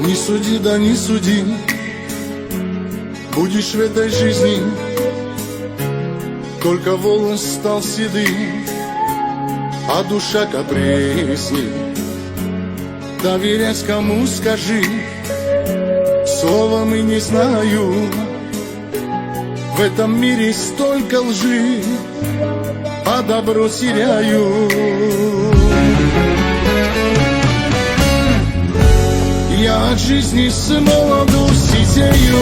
Не суди, да не суди, будешь в этой жизни, только волос стал седым, а душа капризней. Доверять кому, скажи, словом и не знаю. В этом мире столько лжи, а добро теряю. Я от жизни с молоду сидею,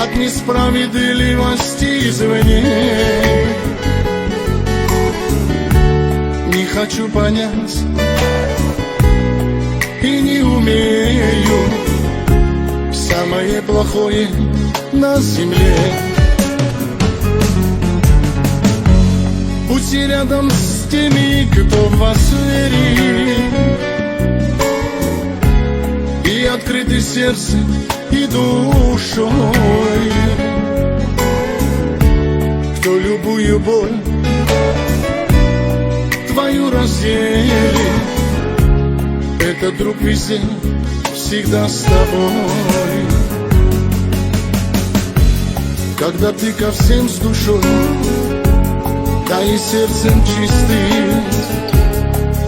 от несправедливости извне. Не хочу понять и не умею самое плохое на земле. Будьте рядом с теми, кто в вас верит, и открыты сердцем и душой, кто любую боль твою разделит. Этот друг везде, всегда с тобой. Когда ты ко всем с душой, да и сердцем чистым,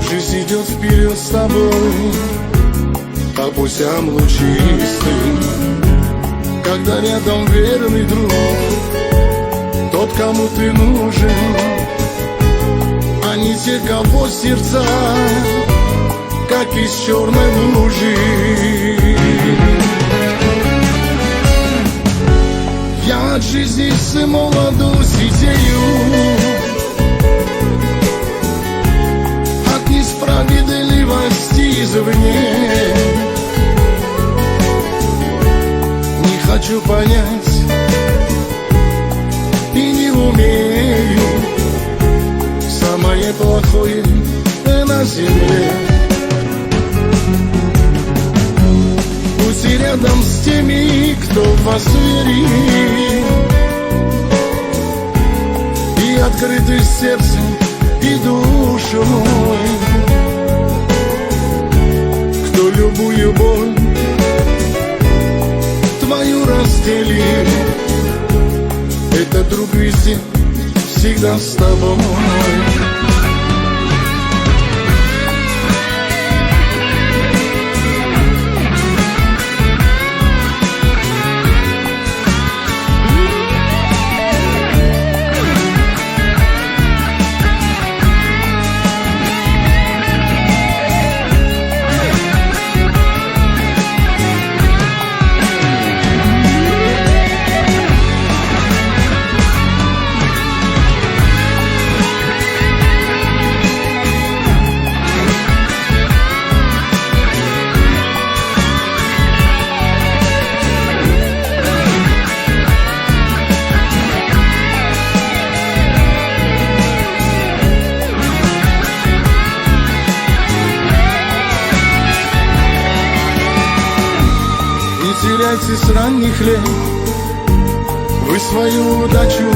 жизнь идет вперед с тобой по путям лучистым. Когда рядом верный друг, тот, кому ты нужен, а не те, кого сердца, как из черной лужи. Я от жизни с молоду сидею, от несправедливости извне. Не хочу понять и не умею самое плохое на земле. Будьте рядом с теми, кто в вас верит, и открыты сердцем и душой, кто любую боль твою разделит. Этот друг везде, всегда с тобой. Не теряйте с ранних лет вы свою удачу,